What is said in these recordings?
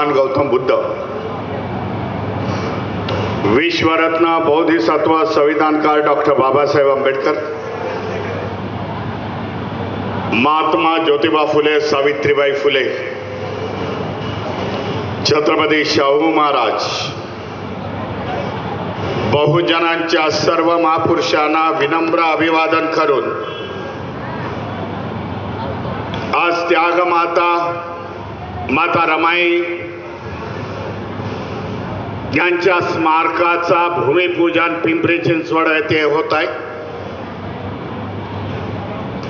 भगवान गौतम बुद्ध, विश्वरत्न बोधिसत्व संविधानकार डॉक्टर बाबासाहेब आंबेडकर, महात्मा ज्योतिबा फुले, सावित्रीबाई फुले, छत्रपती शाहू महाराज, बहुजनांच्या सर्व महापुरुषांना विनम्र अभिवादन करून आज त्यागमाता माता रमाई यांच्या स्मारकाचा भूमिपूजन पिंपरी चिंचवड येथे होत आहे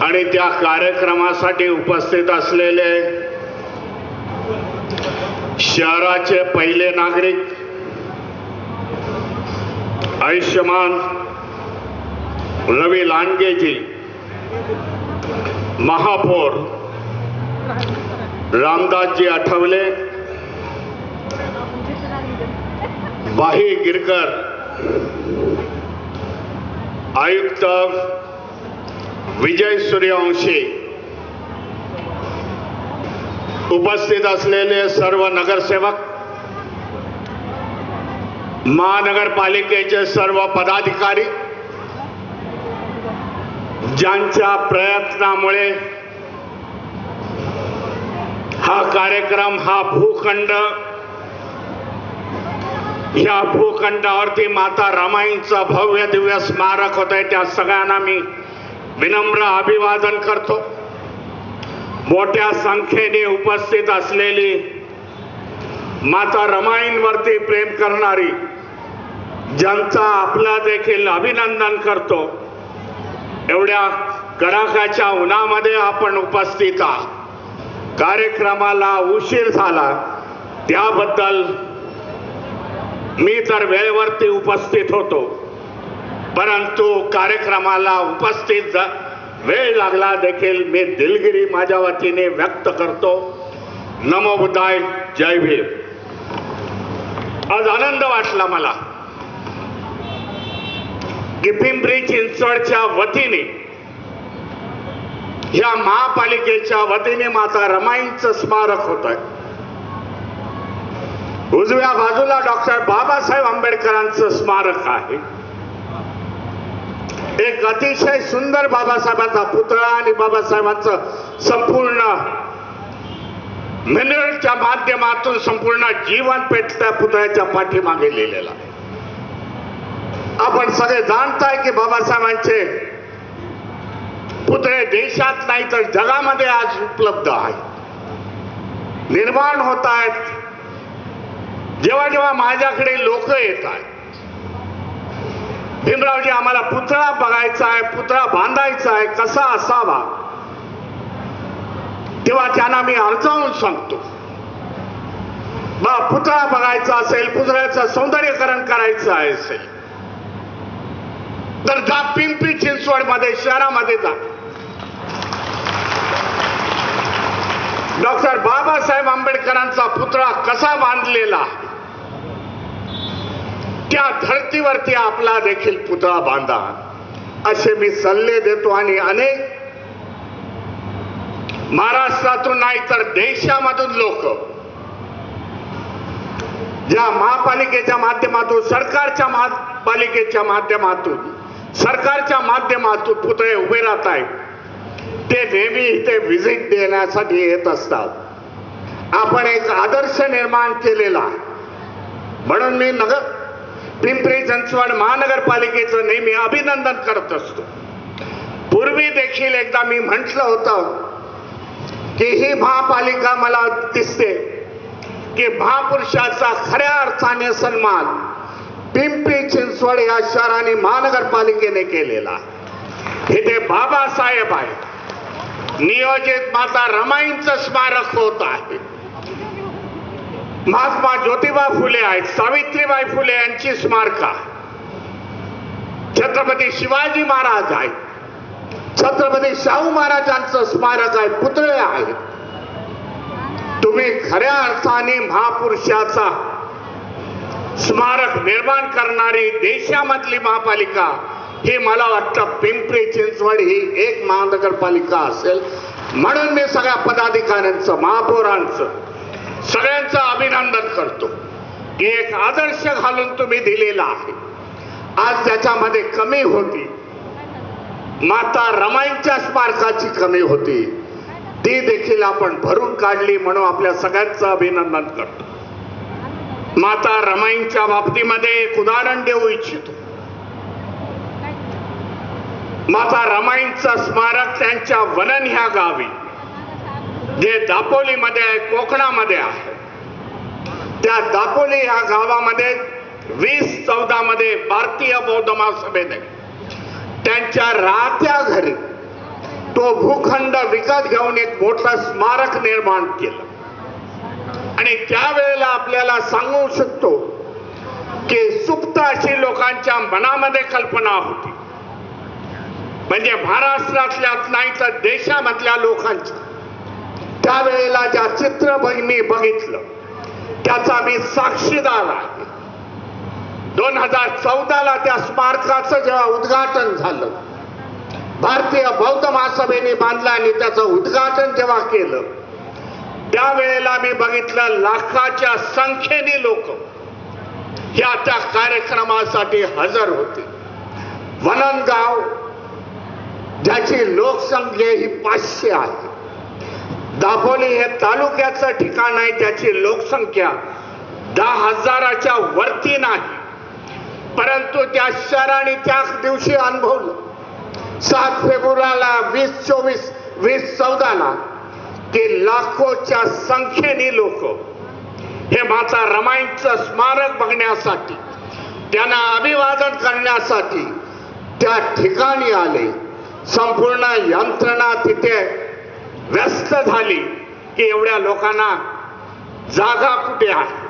आणि त्या कार्यक्रमासाठी उपस्थित असलेले शहराचे पहिले नागरिक आयुष्यमान रवी लांडगेजी, महापौर रामदासजी आठवले, बाही गिरकर, आयुक्त विजय सूर्यवंशी, उपस्थित असलेले सर्व नगरसेवक, महानगरपालिकेचे सर्व पदाधिकारी, ज्यांच्या प्रयत्नामुळे हा कार्यक्रम, हा भूखंड, या भूखंडावरती माता रमाईंचं भव्य दिव्य स्मारक होत आहे, त्या सगळ्यांना मी विनम्र अभिवादन करतो. मोठ्या संख्येने उपस्थित असलेली माता रमाईंवरती प्रेम करणारी जनता आपला देखील अभिनंदन करतो. एवढ्या कडाक्याच्या उन्हामध्ये आपण उपस्थित आहात. कार्यक्रमाला उशीर झाला त्याबद्दल मी तर वेळेवरती उपस्थित होतो, परंतु कार्यक्रमाला उपस्थित वेळ लागला देखील मी दिलगिरी माझ्या वतीने व्यक्त करतो. नमो बुद्धाय, जय भीम. आज आनंद वाटला मला की पिंपरी चिंचवडच्या वतीने, या महापालिकेच्या वतीने माता रमाईंचं स्मारक होत आहे. उजव्या बाजूला डॉक्टर बाबासाहेब आंबेडकरांचं स्मारक आहे. एक अतिशय सुंदर बाबासाहेबांचा पुतळा आणि बाबासाहेबांचं संपूर्ण मिनरलच्या माध्यमातून संपूर्ण जीवन पेट त्या पुतळ्याच्या पाठीमागे लिहिलेला. आपण सगळे जाणताय की बाबासाहेबांचे पुतळे देशात नाही तर जगामध्ये आज उपलब्ध आहेत, निर्माण होत आहेत. जेव्हा जेव्हा माझ्याकडे लोक येत आहेत, भीमरावजी आम्हाला पुतळा बघायचा आहे, पुतळा बांधायचा आहे, कसा असावा, तेव्हा त्यांना मी अर्जावून सांगतो, बा पुतळा बघायचा असेल, पुतळ्याचं सौंदर्यीकरण करायचं असेल तर जा पिंपरी चिंचवड मध्ये, शहरामध्ये जा. डॉक्टर बाबासाहेब आंबेडकरांचा पुतळा कसा बांधलेला, त्या धर्तीवरती आपला देखील पुतळा बांधा, असे मी सल्ले देतो. आणि अनेक महाराष्ट्रातून नाही तर देशामधून लोक ज्या महापालिकेच्या माध्यमातून, सरकारच्या महापालिकेच्या माध्यमातून, सरकारच्या माध्यमातून पुतळे उभे राहत आहेत, ते नेहमी इथे व्हिजिट देण्यासाठी येत असतात. आपण एक आदर्श निर्माण केलेला, म्हणून मी पिंपरी चिंचवड महानगरपालिकेचं नेहमी अभिनंदन करत असतो. पूर्वी देखील एकदा मी म्हटलं होतं की ही महापालिका मला दिसते की महापुरुषाचा खऱ्या अर्थाने सन्मान पिंपरी चिंचवड या शहराने महानगरपालिकेने केलेला. इथे बाबासाहेब आहे, नियोजित माता रमाईंचं स्मारक होत आहे, महात्मा ज्योतिबा फुले आहेत, सावित्रीबाई फुले यांची स्मारका, छत्रपती शिवाजी महाराज आहेत, छत्रपती शाहू महाराजांचं स्मारक आहे, पुतळे आहेत. तुम्ही खऱ्या अर्थाने महापुरुषाचा स्मारक निर्माण करणारी देशामधली महापालिका ही मला वाटतं पिंपरी चिंचवड ही एक महानगरपालिका असेल. म्हणून मी सगळ्या पदाधिकाऱ्यांचं, महापौरांचं सगळ्यांचं अभिनंदन करतो की एक आदर्श घालून तुम्ही दिलेला आहे. आज त्याच्यामध्ये कमी होती, माता रमाईंच्या स्मारकाची कमी होती, ती देखील आपण भरून काढली, म्हणून आपल्या सगळ्यांचं अभिनंदन करतो. माता रमाईंच्या बाबतीमध्ये एक उदाहरण देऊ इच्छितो. माता रमाईंचं स्मारक त्यांच्या वनन ह्या गावी, जे दापोलीमध्ये आहे, कोकणामध्ये आहे, त्या दापोली ह्या गावामध्ये 2014 मध्ये भारतीय बौद्ध महासभेने त्यांच्या राहत्या घरी तो भूखंड विकत घेऊन एक मोठं स्मारक निर्माण केलं. आणि त्यावेळेला आपल्याला सांगू शकतो की सुप्त अशी लोकांच्या मनामध्ये कल्पना होती, म्हणजे महाराष्ट्रातल्याच नाही तर देशामधल्या लोकांच्या. त्यावेळेला ज्या चित्र मी बघितलं त्याचा मी साक्षीदार आहे. 2014ला त्या स्मारकाचं जेव्हा उद्घाटन झालं, भारतीय बौद्ध महासभेने बांधलं आणि त्याचं उद्घाटन जेव्हा केलं, त्यावेळेला मी बघितलं लाखाच्या संख्येने लोक या त्या कार्यक्रमासाठी हजर होते. वननगाव ज्याची लोकसंख्या ही 500 आहे, दापोली हे तालुक्याचं ठिकाण आहे, त्याची लोकसंख्या 10,000च्या वरती नाही. परंतु त्या शहराने त्या दिवशी अनुभवलं 7 फेब्रुवारीला 2014ला की लाखोच्या संख्येने लोक हे माता रमाईंचं स्मारक बघण्यासाठी, त्यांना अभिवादन करण्यासाठी त्या ठिकाणी आले. संपूर्ण यंत्रणा तिथे व्यस्त झाली की एवढ्या लोकांना जागा कुठे आहे.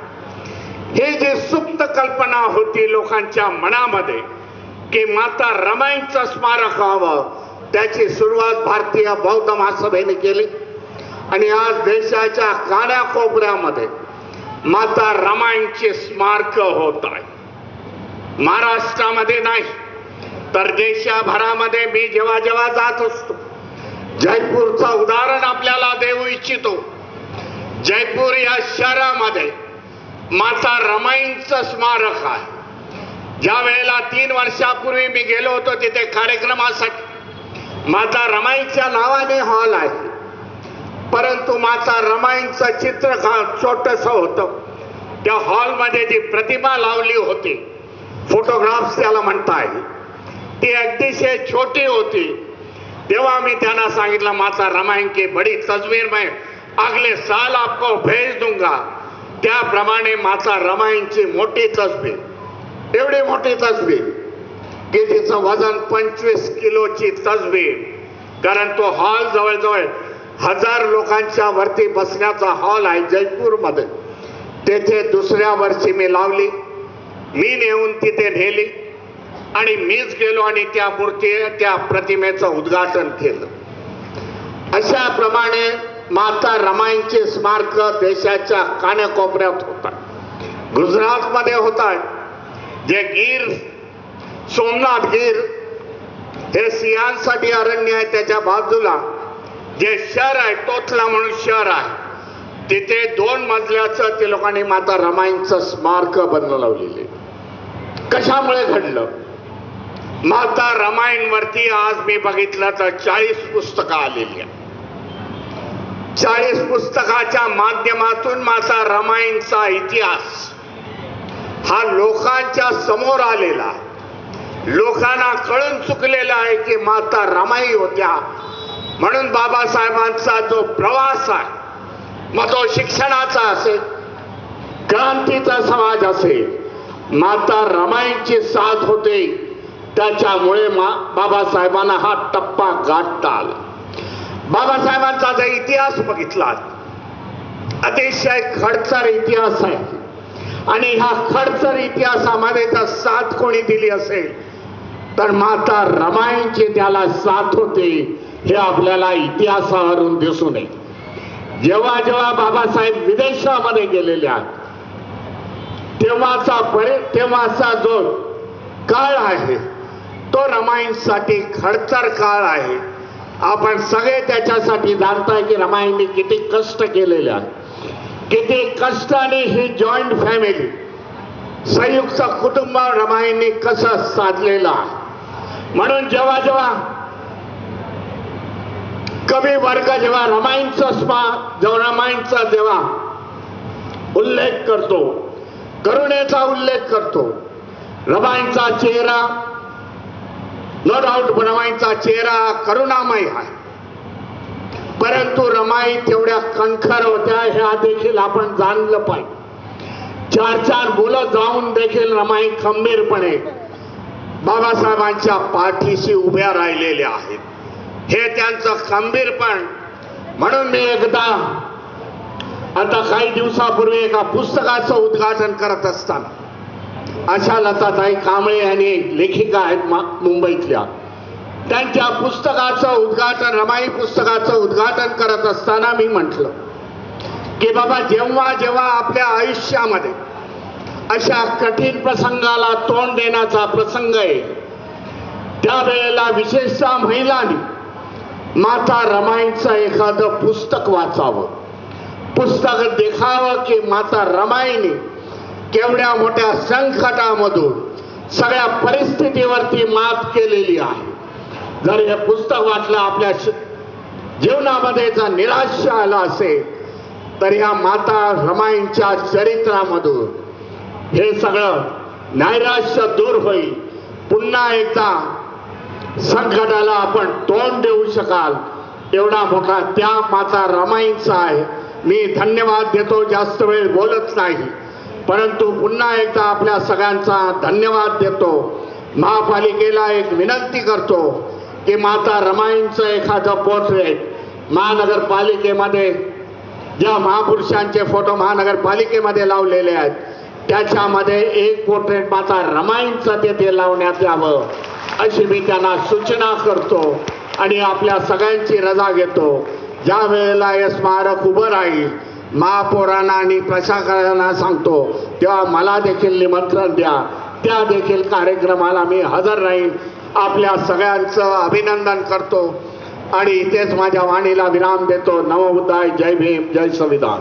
हे जी सुप्त कल्पना होती लोकांच्या मनामध्ये की माता रमाईंचं स्मारक व्हावं, त्याची सुरुवात भारतीय बौद्ध महासभेने केली. आणि आज देशाच्या कानाकोपऱ्यामध्ये माता रमाईंची स्मारक होत आहे. महाराष्ट्रामध्ये नाही तर देशभरामध्ये मी जेव्हा जेव्हा जात असतो, जयपूरचं उदाहरण आपल्याला देऊ इच्छितो. जयपूर या शहरामध्ये माता रमाईंचं स्मारक आहे. ज्या वेळेला 3 वर्षापूर्वी मी गेलो होतो तिथे कार्यक्रमासाठी, माता रमाईच्या नावाने हॉल आहे, परंतु माता रमाईंचं चित्र छोटस होतं. त्या हॉलमध्ये जी प्रतिमा लावली होती, फोटोग्राफ्स त्याला म्हणता येईल, ती अतिशय छोटी होती. तेव्हा मी त्यांना सांगितलं, माता रमाई की बड़ी तस्वीर मैं अगले साल आपको भेज दूंगा. त्याप्रमाणे माता रमाईंची मोठी तस्वीर, एवढी मोठी तस्वीर की तिचं वजन 25 किलोची तस्वीर, कारण तो हॉल जवळजवळ 1000 लोकांच्या वरती बसण्याचा हॉल आहे जयपूरमध्ये. तेथे दुसऱ्या वर्षी मी लावली, मी नेऊन तिथे नेली आणि मीच गेलो आणि त्या प्रतिमेचं उद्घाटन केलं. अशा प्रमाणे माता रमाईंचे स्मारक देशाच्या कानाकोपऱ्यात होतात. गुजरातमध्ये होतात, जे गीर, सोमनाथ गिर हे सिंहांसाठी अरण्य आहे, त्याच्या बाजूला जे शहर आहे तोतला म्हणून शहर आहे, तिथे 2 मजल्याचं ते लोकांनी माता रमाईंचं स्मारक बनवलेले. कशामुळे घडलं? माता रमाईंवरती आज मी बघितलं तर 40 पुस्तकं आलेली आहेत. 40 पुस्तकाच्या माध्यमातून माता रमाईंचा इतिहास हा लोकांच्या समोर आलेला, लोकांना कळून चुकलेला आहे की माता रमाई होत्या. म्हणून बाबासाहेबांचा जो प्रवास आहे, मग तो शिक्षणाचा असेल, क्रांतीचा समाज असेल, माता रमाईंची साथ होते. त्याच्यामुळे बाबासाहेबांना हा टप्पा गाठता आला. बाबासाहेबांचा जर इतिहास बघितला, अतिशय खडतर इतिहास आहे. आणि ह्या खडतर इतिहासामध्ये जर साथ कोणी दिली असेल तर माता रमाईंची त्याला साथ होते, हे आपल्याला इतिहासावरून दिसून येईल. जेव्हा जेव्हा बाबासाहेब विदेशामध्ये गेलेले आहेत, तेव्हाचा जो काळ आहे तो रमाईंसाठी खडतर काळ आहे. आपण सगळे त्याच्यासाठी जाणताय की रमाईंनी किती कष्ट केलेले आहे. किती कष्टाने ही जॉईंट फॅमिली संयुक्त कुटुंब रमाईंनी कसं साधलेलं आहे. म्हणून जेव्हा जेव्हा कवी वर्ग जेव्हा रमाईंचा जेव्हा उल्लेख करतो, करुणेचा उल्लेख करतो, रमाईंचा चेहरा नो डाऊट रमाईंचा चेहरा करुणामय आहे, परंतु रमाई तेवढ्या कणखर होत्या ह्या देखील आपण जाणलं पाहिजे. चार चार मुलं जाऊन देखील रमाई खंबीरपणे बाबासाहेबांच्या पाठीशी उभ्या राहिलेल्या आहेत. हे त्यांचं खंबीरपण. म्हणून मी एकदा आता काही दिवसापूर्वी एका पुस्तकाचं उद्घाटन करत असताना आशा लताताई कांबळे यांनी लेखिका आहेत मुंबईतल्या, त्यांच्या पुस्तकाचं उद्घाटन रमाई पुस्तकाचं उद्घाटन करत असताना मी म्हटलं की बाबा जेव्हा जेव्हा आपल्या आयुष्यामध्ये अशा कठीण प्रसंगाला तोंड देण्याचा प्रसंग येईल त्यावेळेला विशेषतः महिलांनी माता रमाईंचं एखादं पुस्तक वाचावं, पुस्तक देखावं की माता रमाईंनी केवढ्या मोठ्या संकटामधून सगळ्या परिस्थितीवरती मात केलेली आहे. जर हे पुस्तक वाचलं आपल्या जीवनामध्ये जर निराशा आला असेल तर या माता रमाईंच्या चरित्रामधून हे सगळं नैराश्य दूर होईल. पुन्हा एकदा संकटाला आपण तोंड देऊ शकाल एवढा मोठा त्या माता रमाईंचा आहे. मी धन्यवाद देतो, जास्त वेळ बोलत नाही, परंतु पुन्हा एकदा आपल्या सगळ्यांचा धन्यवाद देतो. महापालिकेला एक विनंती करतो की माता रमाईंचं एखादं पोर्ट्रेट महानगरपालिकेमध्ये, ज्या महापुरुषांचे फोटो महानगरपालिकेमध्ये लावलेले आहेत त्याच्यामध्ये एक पोर्ट्रेट माता रमाईंचं तेथे लावण्यात यावं अशी मी त्यांना सूचना करतो आणि आपल्या सगळ्यांची रजा घेतो. ज्या वेळेला हे स्मारक उभं राहील महापौरांना आणि प्रशासनाला सांगतो तेव्हा मला देखील निमंत्रण द्या, त्या देखील कार्यक्रमाला मी हजर राहीन. आपल्या सगळ्यांचं अभिनंदन करतो आणि इथेच माझ्या वाणीला विराम देतो. नमो बुद्धाय, जय भीम, जय संविधान.